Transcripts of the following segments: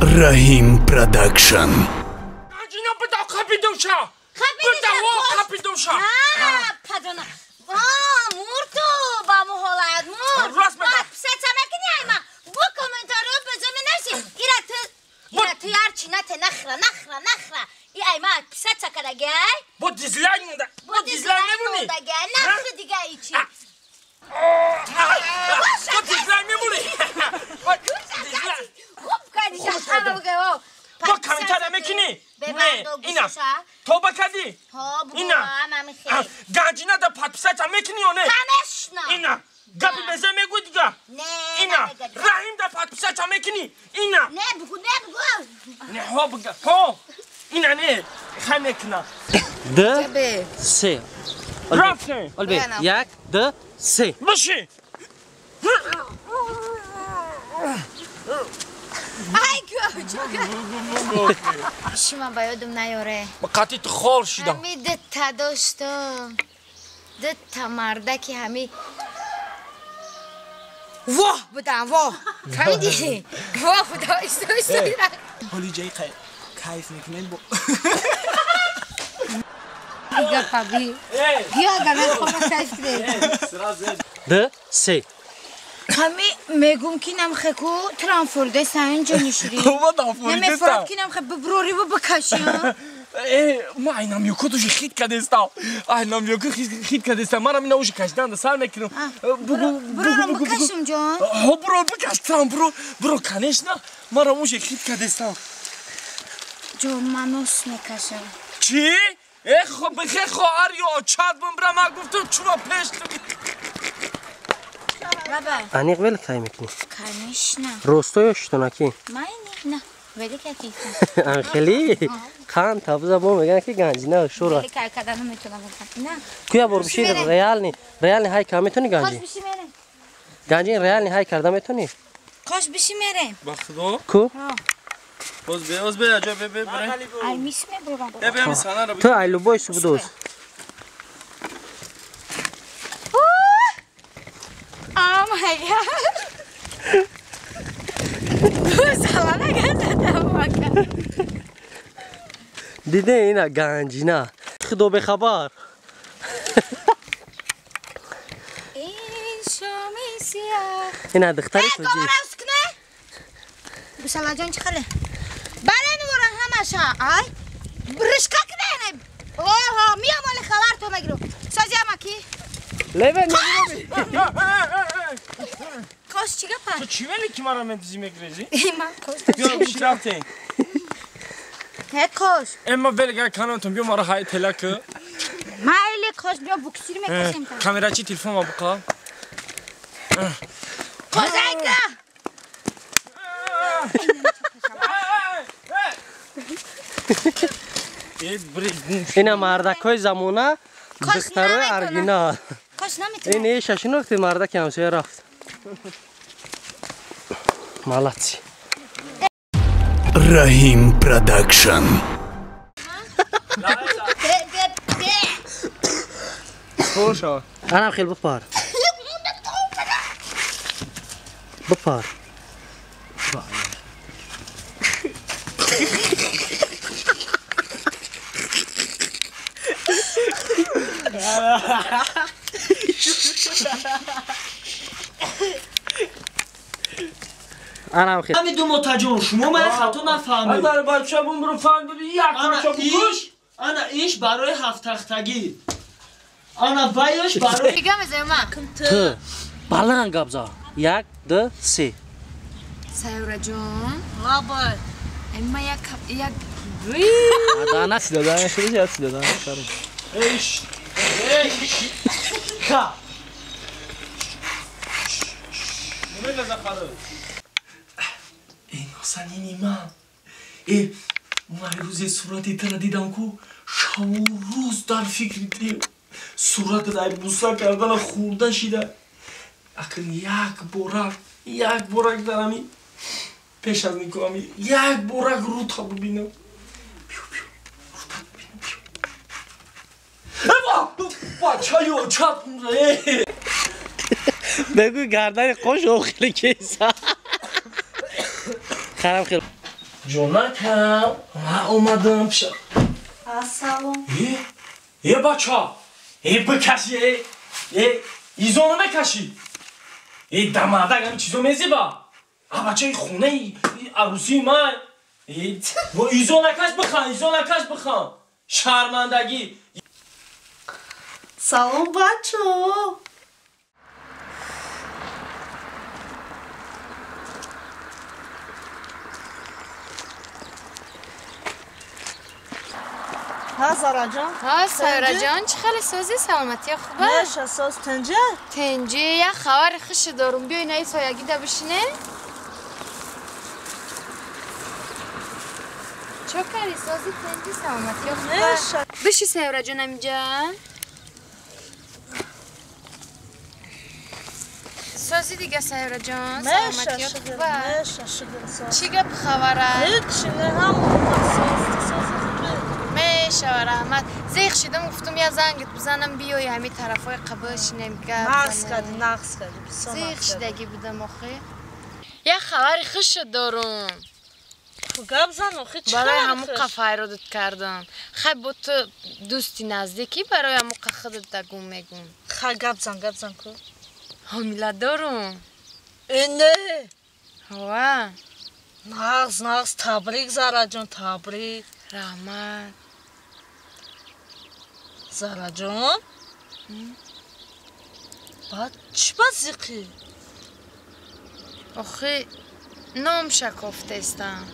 Rahim Production. Gina bada kapidosha. Kapidosha. Padona. Murto ba muholad mur. Seçemekini ayma. Bu komentarı bezemi nersi? İratı yarçinate nakhra. İ ayma seçakara gel. Bu dizler ne bu ne? Da gel. Nakhra diga içi. Bu dizler ne bu ne? Hop kardeşim sana bu gel. Bu komentar mekini. Ne? İna. Toba kadi. İna. Gacina da patpisa mekini o ne? Kameşna. İna. Gabi bezeme gudiga. Ne? İna. Rahim da patpisa mekini. İna. Ne bu? Ne ho buga. Ho. İna ne? Khamekna. د سه Rafse. البته یک د سه Başı. Ay çok. Şima bayodum nayore. Qati khol shidam. Hami detta dostum. Detta mardaki hami. Vah budam vah. Famidi. Vah budam isto. Holi jay kayf miknen bu. Diga pabi. Diga gana khona kayf kre. د سه Hami megum kinam kheko transferde sen canışri. Hova da Ne me fark kinam khe brori bu bakashya. ما اینم یکو تو خیت کدستا اینم یکو خیت کدستا مرا مینا وش کشدن سر میکنم Broro bakashım can. ها برو بکشتم برو کنش نه مرا وش خیت کدستا Can manos mekashım. چی خو بخیر خواهر یا چاد بمبرم گفتم چما پشت Baba. انیق ول کای میکنی Kanishna. روستو شتونکی Mayni na. Veli kati. خیلی خان تابزا بو میگن که گنجینه شورا Veli kay kadanı میتونم بکنم. نه. کویا برو بشی ریال های کام میتونی Koş گنجی bir şey verin. گنجی ریال های کرده میتونی Koş bir şey verin. بخدا کو باز به عجب به Ay mis mi bu baba? به sana را تو ایلو بوی سو دوز Ama ya. Bu salana geldi bak. دیده اینا گنجینه خدو به خبر این شامی سیاه. اینا دختری تو جی Kameramız ne? Bu salacan çıkalı. Bana ne vuran hamasha ay? Brışkak ne? Oha miyam ole khabar to magro. Sajama ki. لیون Koş çıka pa. تو چی ولی که مرا منتظی میگریزی Man koş. بیا بشی رفتین He koş. اما ولی گه کانونتون بیا مرا های تلک Maile koş diyor bu küsürü mekasım ta. kamera چی تلفن ما بقا Koş ayka. اینا مردکای زمونه دخترای ارگینا Koş namitune. این یه ششون وقتی مردک همسایه رفت مالاتسی Rahim Production. خوشا انا خیلی بپار بپار انا خیلی همین دو متجون شما من خطا نفهمید در بچه بون برو فهمیدی یک بچه بگوش انا ایش برای هفت تختگی انا بایش برای Diga mezema. تو بلند گبزا یک دو سه Sayuracığım. Baba. Emma yak. دانا سیدادانه شده یا سیدادانه کارم ایش کا نمیده زخاره ای ناسنینی من ای من روز صورتی تر دیدم که شب و روز در فکری دیم صورت در بوسا کردن خوردن شده اکن یک برک درمی پیش از نیکو یک برک رو تا ببینم بیو رو تا ببینم بیو بچه چات مونه بگو گردن خوش و خیلی کیسا خرم خیلی جونکم من اومدم پیش السلام بچه ها بکشی ایزونو بکشی دمادک همین چیزو میزیبا بچه ای خونه ای عروسی من ایزونکش بخوان شرمندگی سلام بچه ها زارا جان ها سایرا جان چه خاله سازی سلامتی خوبه؟ نه اساس تنجه تنجه یه خبر خوش دارم بیای نه سایگی ده بشینه چه کاری سازی تنجه سلامتی خوبه؟ بشی سایرا جان اینجا سازی دیگه سایرا جان سلامتی خوبه؟ چی گپ خبره؟ هیچ نه هم میشه رحمت زیخ شدم گفتم یه زنگت بزنم بیای همین طرفای قبلش نمیگه نقص کردی زیخ شدگی بودم آخه یه خبری خوش دارم گپ زن آخه چی برای همون قفای رو داد کردم خیلی با تو دوستی نزدیکی برای همون خودت دگم میگم خیلی گپ زن کن حامله دارم اینه وا نقص تبریک زارا جان تبریک رحمت زارا جان بعد چی بازیقی؟ آخه نام شکافته استم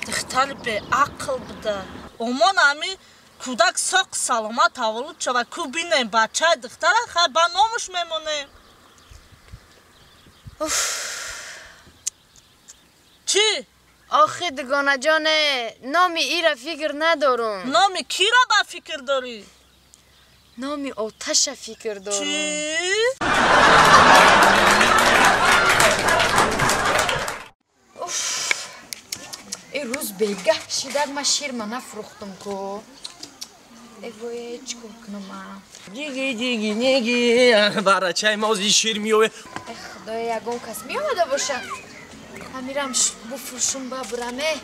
دختر به عقل بوده امان همی کودک ساق سلامت تولد شود کو بینیم بچه دختر خیلی با نامش میمونیم چی؟ آخه دگانه جانه نامی ای را فکر ندارم نامی کی را با فکر داری؟ نامی آتش فکر دارم چی؟ این روز بگه شدد ما شیر ما نفروختم که ایوه چی کنم دیگی برای چای موزی شیر میوه خدای یکم کس میامده باشه همیرم بفروشم ببرمه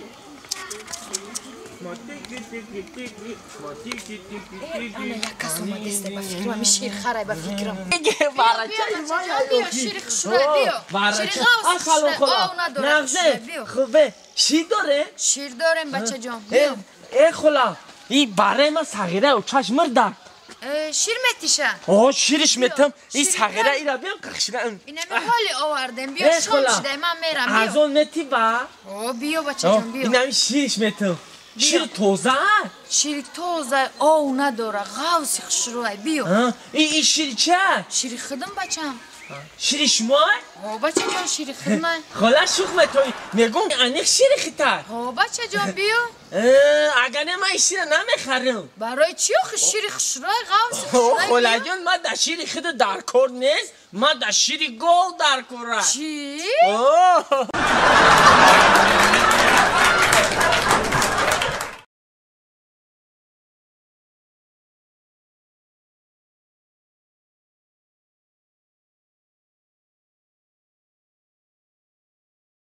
انا یک کس اومده است با فکرم همی شیر خرای با فکرم بیا شیر خشوره بیا شیر غاوز خشوره آو نداره خشوره بیا خوبه شیر داره؟ شیر دارم بچه جان بیا ای خلا این برای من صغیره و چشم مرده شیر متیشه شیرش متم این صغیره ای را بیام کخشیرم اینه حالی آوردم بیا شام شده من میرم بیا از اون متی با بیا بچه جان بیا اینم شیرش متم شیر توزه شیر توزه آو نداره غاوزی خشروی بیا این شیر چه؟ شیر خدم بچم شیر شما؟ بچه جان شیر خدمه خلا شوخ توی میگم انیخ شیر خیتر بچه جان بیا اگر نه من شیر نمیخرم برای چی آخه شیر خشروی غاوزی خشروی خلا جان من در شیر خید در کار نیست من در شیر گل در کاره چی؟